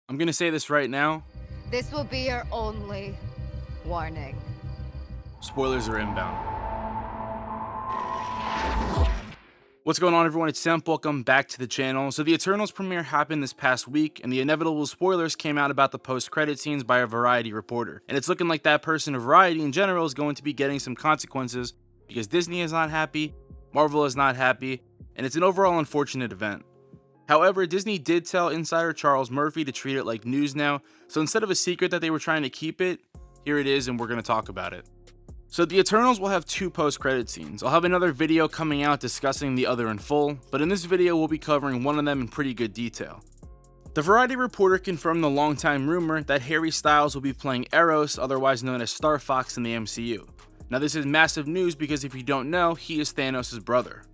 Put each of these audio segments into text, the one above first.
I'm gonna say this right now. This will be your only warning. Spoilers are inbound. What's going on, everyone? It's Sam. Welcome back to the channel. So the Eternals premiere happened this past week, and the inevitable spoilers came out about the post-credit scenes by a Variety reporter. And it's looking like that person of Variety in general is going to be getting some consequences because Disney is not happy, Marvel is not happy, and it's an overall unfortunate event. However, Disney did tell insider Charles Murphy to treat it like news now, so instead of a secret that they were trying to keep it, here it is and we're going to talk about it. So the Eternals will have two post-credit scenes. I'll have another video coming out discussing the other in full, but in this video we'll be covering one of them in pretty good detail. The Variety reporter confirmed the longtime rumor that Harry Styles will be playing Eros, otherwise known as Star Fox in the MCU. Now this is massive news because if you don't know, he is Thanos' brother.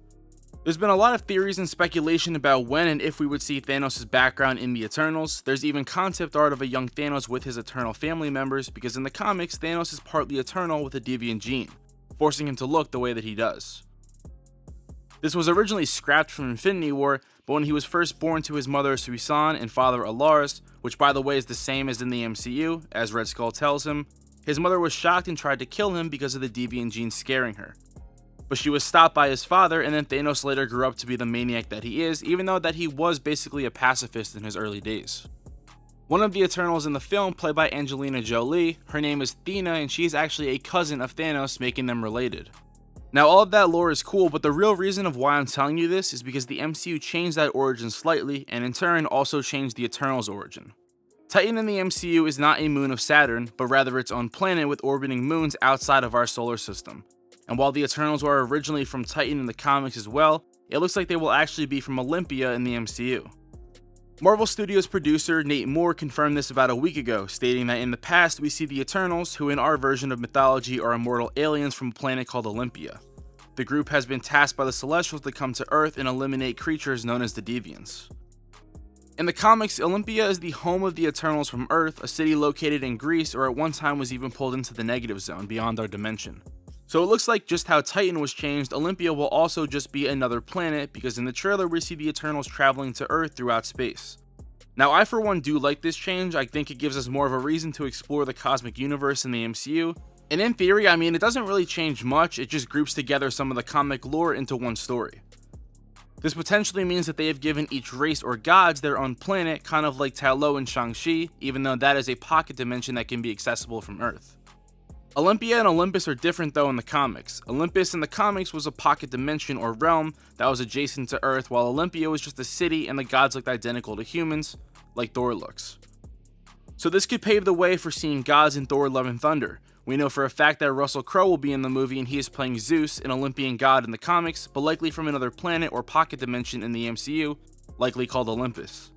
There's been a lot of theories and speculation about when and if we would see Thanos' background in the Eternals. There's even concept art of a young Thanos with his Eternal family members, because in the comics, Thanos is partly Eternal with a deviant gene, forcing him to look the way that he does. This was originally scrapped from Infinity War, but when he was first born to his mother Suisan and father Alaris, which by the way is the same as in the MCU, as Red Skull tells him, his mother was shocked and tried to kill him because of the deviant gene scaring her. But she was stopped by his father, and then Thanos later grew up to be the maniac that he is, even though that he was basically a pacifist in his early days. One of the Eternals in the film, played by Angelina Jolie, her name is Thena, and she is actually a cousin of Thanos, making them related. Now all of that lore is cool, but the real reason of why I'm telling you this is because the MCU changed that origin slightly, and in turn also changed the Eternals' origin. Titan in the MCU is not a moon of Saturn, but rather its own planet with orbiting moons outside of our solar system. And while the Eternals were originally from Titan in the comics as well, it looks like they will actually be from Olympia in the MCU. Marvel Studios producer Nate Moore confirmed this about a week ago, stating that in the past we see the Eternals, who in our version of mythology are immortal aliens from a planet called Olympia. The group has been tasked by the Celestials to come to Earth and eliminate creatures known as the Deviants. In the comics, Olympia is the home of the Eternals from Earth, a city located in Greece, or at one time was even pulled into the negative zone beyond our dimension. So it looks like just how Titan was changed, Olympia will also just be another planet, because in the trailer we see the Eternals traveling to Earth throughout space. Now I for one do like this change. I think it gives us more of a reason to explore the cosmic universe in the MCU, and in theory, I mean, it doesn't really change much, it just groups together some of the comic lore into one story. This potentially means that they have given each race or gods their own planet, kind of like CHLOÉ in Shang-Chi, even though that is a pocket dimension that can be accessible from Earth. Olympia and Olympus are different though in the comics. Olympus in the comics was a pocket dimension or realm that was adjacent to Earth, while Olympia was just a city and the gods looked identical to humans, like Thor looks. So this could pave the way for seeing gods in Thor: Love and Thunder. We know for a fact that Russell Crowe will be in the movie and he is playing Zeus, an Olympian god in the comics, but likely from another planet or pocket dimension in the MCU, likely called Olympus.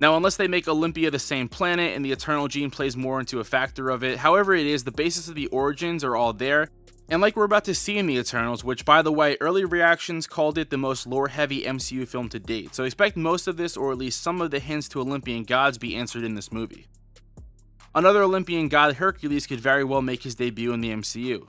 Now, unless they make Olympia the same planet and the Eternal gene plays more into a factor of it, however it is, the basis of the origins are all there, and like we're about to see in the Eternals, which by the way, early reactions called it the most lore-heavy MCU film to date, so expect most of this, or at least some of the hints to Olympian gods, be answered in this movie. Another Olympian god, Hercules, could very well make his debut in the MCU.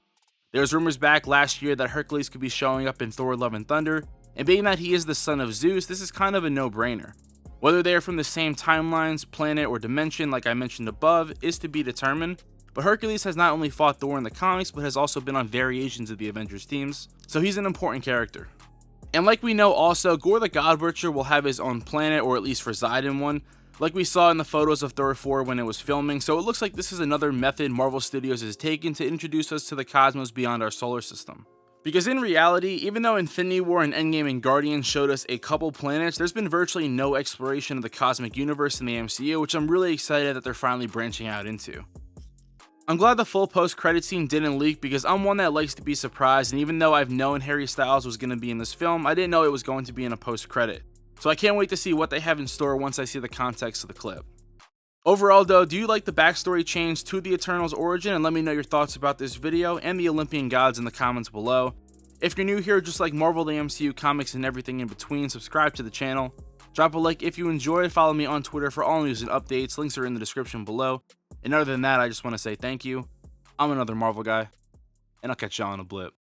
There was rumors back last year that Hercules could be showing up in Thor: Love and Thunder, and being that he is the son of Zeus, this is kind of a no-brainer. Whether they are from the same timelines, planet, or dimension like I mentioned above is to be determined, but Hercules has not only fought Thor in the comics, but has also been on variations of the Avengers teams, so he's an important character. And like we know also, Gorr the God Butcher will have his own planet, or at least reside in one, like we saw in the photos of Thor 4 when it was filming, so it looks like this is another method Marvel Studios has taken to introduce us to the cosmos beyond our solar system. Because in reality, even though Infinity War and Endgame and Guardians showed us a couple planets, there's been virtually no exploration of the cosmic universe in the MCU, which I'm really excited that they're finally branching out into. I'm glad the full post-credit scene didn't leak because I'm one that likes to be surprised, and even though I've known Harry Styles was going to be in this film, I didn't know it was going to be in a post-credit. So I can't wait to see what they have in store once I see the context of the clip. Overall though, do you like the backstory change to the Eternals origin? And let me know your thoughts about this video and the Olympian gods in the comments below. If you're new here, just like Marvel, the MCU, comics, and everything in between, subscribe to the channel. Drop a like if you enjoyed, follow me on Twitter for all news and updates, links are in the description below. And other than that, I just want to say thank you. I'm another Marvel guy, and I'll catch y'all on a blip.